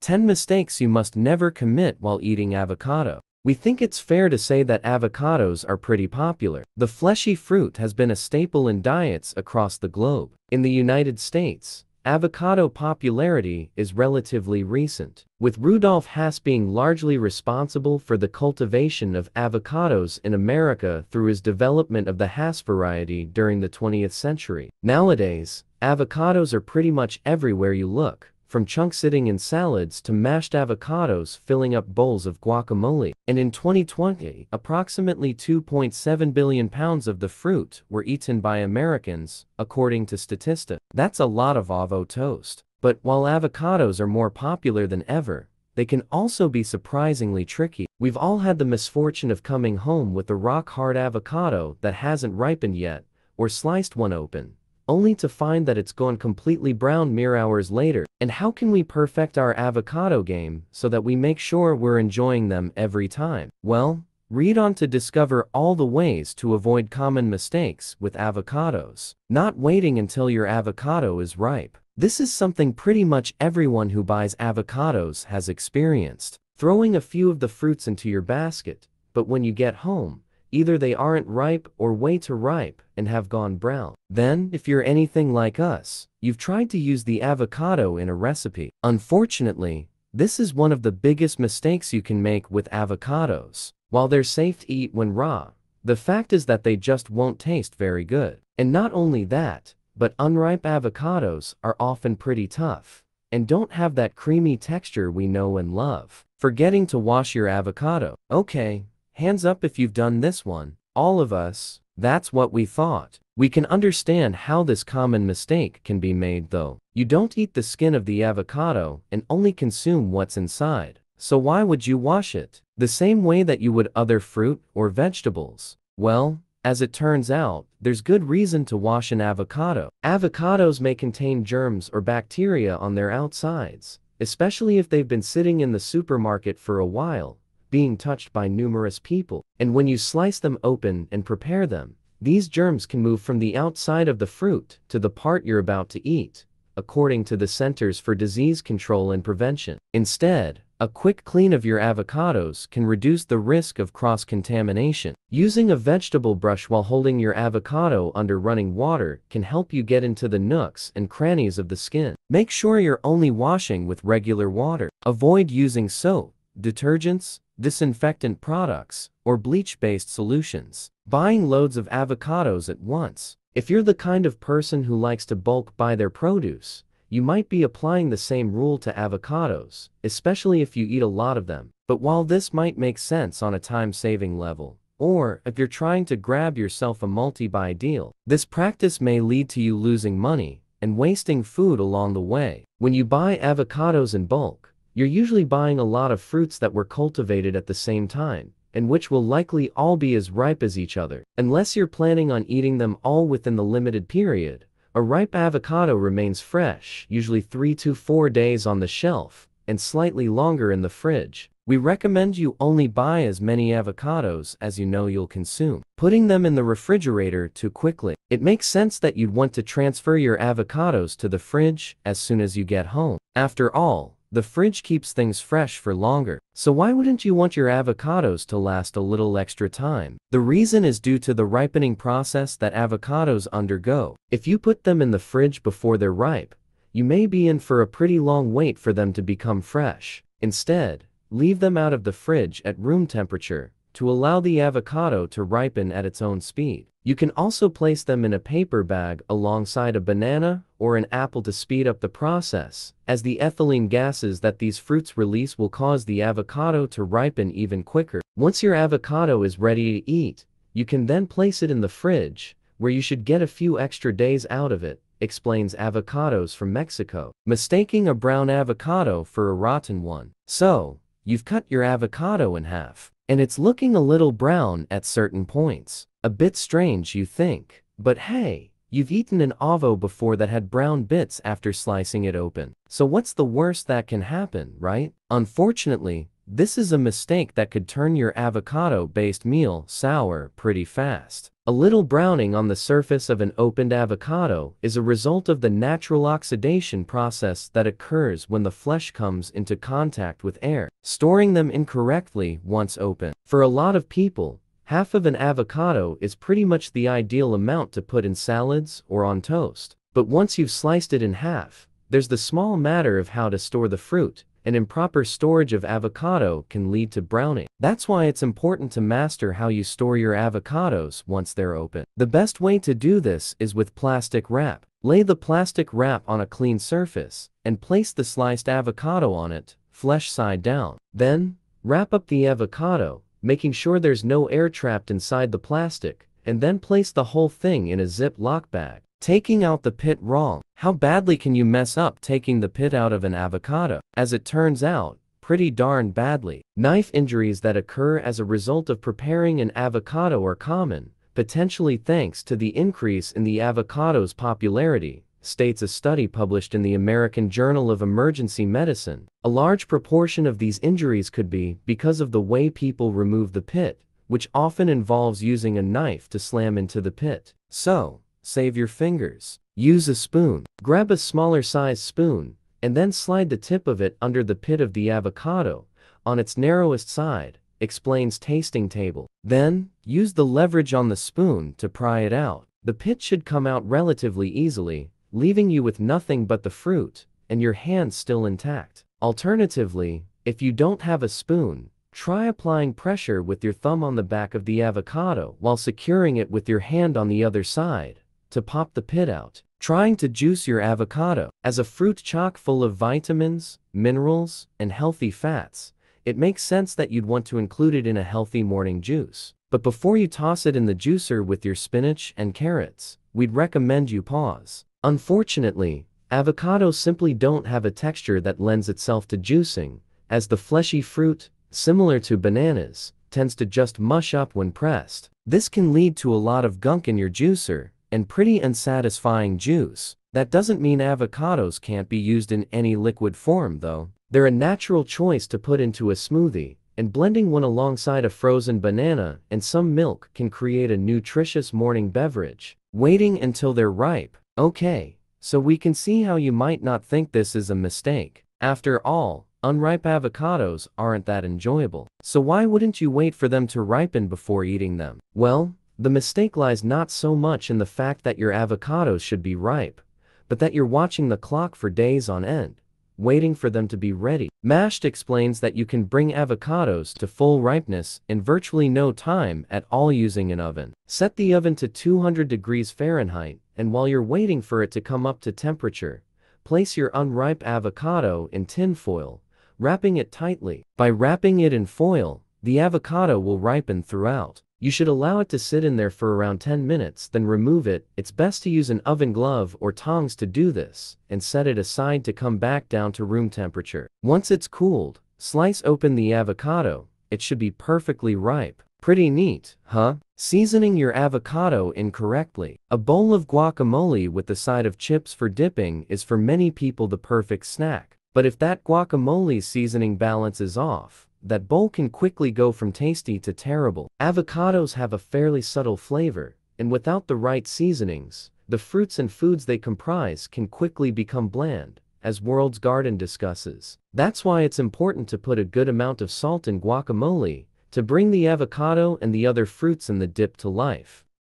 10 mistakes you must never commit while eating avocado. We think it's fair to say that avocados are pretty popular. The fleshy fruit has been a staple in diets across the globe. In the United States, avocado popularity is relatively recent, with Rudolf Hass being largely responsible for the cultivation of avocados in America through his development of the Hass variety during the 20th century. Nowadays, avocados are pretty much everywhere you look, from chunks sitting in salads to mashed avocados filling up bowls of guacamole. And in 2020, approximately 2.7 billion pounds of the fruit were eaten by Americans, according to Statista. That's a lot of avo toast. But while avocados are more popular than ever, they can also be surprisingly tricky. We've all had the misfortune of coming home with a rock-hard avocado that hasn't ripened yet, or sliced one open, only to find that it's gone completely brown mere hours later. And how can we perfect our avocado game so that we make sure we're enjoying them every time? Well, read on to discover all the ways to avoid common mistakes with avocados. Not waiting until your avocado is ripe. This is something pretty much everyone who buys avocados has experienced. Throwing a few of the fruits into your basket, but when you get home, either they aren't ripe or way too ripe and have gone brown. Then, if you're anything like us, you've tried to use the avocado in a recipe. Unfortunately, this is one of the biggest mistakes you can make with avocados. While they're safe to eat when raw, the fact is that they just won't taste very good. And not only that, but unripe avocados are often pretty tough and don't have that creamy texture we know and love. Forgetting to wash your avocado. Okay, hands up if you've done this one. All of us, that's what we thought. We can understand how this common mistake can be made though. You don't eat the skin of the avocado and only consume what's inside. So why would you wash it? The same way that you would other fruit or vegetables. Well, as it turns out, there's good reason to wash an avocado. Avocados may contain germs or bacteria on their outsides, especially if they've been sitting in the supermarket for a while, being touched by numerous people. And when you slice them open and prepare them, these germs can move from the outside of the fruit to the part you're about to eat, according to the Centers for Disease Control and Prevention. Instead, a quick clean of your avocados can reduce the risk of cross-contamination. Using a vegetable brush while holding your avocado under running water can help you get into the nooks and crannies of the skin. Make sure you're only washing with regular water. Avoid using soap, detergents, disinfectant products, or bleach-based solutions. Buying loads of avocados at once. If you're the kind of person who likes to bulk buy their produce, you might be applying the same rule to avocados, especially if you eat a lot of them. But while this might make sense on a time-saving level, or if you're trying to grab yourself a multi-buy deal, this practice may lead to you losing money and wasting food along the way. When you buy avocados in bulk, you're usually buying a lot of fruits that were cultivated at the same time, and which will likely all be as ripe as each other. Unless you're planning on eating them all within the limited period, a ripe avocado remains fresh, usually 3 to 4 days on the shelf, and slightly longer in the fridge. We recommend you only buy as many avocados as you know you'll consume. Putting them in the refrigerator too quickly. It makes sense that you'd want to transfer your avocados to the fridge as soon as you get home. After all, the fridge keeps things fresh for longer. So why wouldn't you want your avocados to last a little extra time? The reason is due to the ripening process that avocados undergo. If you put them in the fridge before they're ripe, you may be in for a pretty long wait for them to become fresh. Instead, leave them out of the fridge at room temperature to allow the avocado to ripen at its own speed. You can also place them in a paper bag alongside a banana or an apple to speed up the process, as the ethylene gases that these fruits release will cause the avocado to ripen even quicker. Once your avocado is ready to eat, you can then place it in the fridge, where you should get a few extra days out of it, explains Avocados from Mexico. Mistaking a brown avocado for a rotten one. So, you've cut your avocado in half, and it's looking a little brown at certain points. A bit strange, you think, but hey, you've eaten an avo before that had brown bits after slicing it open. So what's the worst that can happen, right? Unfortunately, this is a mistake that could turn your avocado-based meal sour pretty fast. A little browning on the surface of an opened avocado is a result of the natural oxidation process that occurs when the flesh comes into contact with air, storing them incorrectly once open. For a lot of people, half of an avocado is pretty much the ideal amount to put in salads or on toast. But once you've sliced it in half, there's the small matter of how to store the fruit, and improper storage of avocado can lead to browning. That's why it's important to master how you store your avocados once they're open. The best way to do this is with plastic wrap. Lay the plastic wrap on a clean surface, and place the sliced avocado on it, flesh side down. Then, wrap up the avocado, making sure there's no air trapped inside the plastic, and then place the whole thing in a Ziploc bag. Taking out the pit wrong. How badly can you mess up taking the pit out of an avocado? As it turns out, pretty darn badly. Knife injuries that occur as a result of preparing an avocado are common, potentially thanks to the increase in the avocado's popularity, states a study published in the American Journal of Emergency Medicine. A large proportion of these injuries could be because of the way people remove the pit, which often involves using a knife to slam into the pit. So, save your fingers. Use a spoon. Grab a smaller size spoon, and then slide the tip of it under the pit of the avocado, on its narrowest side, explains Tasting Table. Then, use the leverage on the spoon to pry it out. The pit should come out relatively easily, leaving you with nothing but the fruit, and your hand still intact. Alternatively, if you don't have a spoon, try applying pressure with your thumb on the back of the avocado while securing it with your hand on the other side, to pop the pit out. Trying to juice your avocado. As a fruit chock full of vitamins, minerals, and healthy fats, it makes sense that you'd want to include it in a healthy morning juice. But before you toss it in the juicer with your spinach and carrots, we'd recommend you pause. Unfortunately, avocados simply don't have a texture that lends itself to juicing, as the fleshy fruit, similar to bananas, tends to just mush up when pressed. This can lead to a lot of gunk in your juicer, and pretty unsatisfying juice. That doesn't mean avocados can't be used in any liquid form though. They're a natural choice to put into a smoothie, and blending one alongside a frozen banana and some milk can create a nutritious morning beverage. Waiting until they're ripe. Okay, so we can see how you might not think this is a mistake. After all, unripe avocados aren't that enjoyable. So why wouldn't you wait for them to ripen before eating them? Well, the mistake lies not so much in the fact that your avocados should be ripe, but that you're watching the clock for days on end, waiting for them to be ready. Mashed explains that you can bring avocados to full ripeness in virtually no time at all using an oven. Set the oven to 200 degrees Fahrenheit, and while you're waiting for it to come up to temperature, place your unripe avocado in tin foil, wrapping it tightly. By wrapping it in foil, the avocado will ripen throughout. You should allow it to sit in there for around 10 minutes, then remove it. It's best to use an oven glove or tongs to do this, and set it aside to come back down to room temperature. Once it's cooled, slice open the avocado. It should be perfectly ripe. Pretty neat, huh? Seasoning your avocado incorrectly. A bowl of guacamole with the side of chips for dipping is for many people the perfect snack. But if that guacamole seasoning balance is off, that bowl can quickly go from tasty to terrible. Avocados have a fairly subtle flavor, and without the right seasonings, the fruits and foods they comprise can quickly become bland, as World's Garden discusses. That's why it's important to put a good amount of salt in guacamole, to bring the avocado and the other fruits in the dip to life.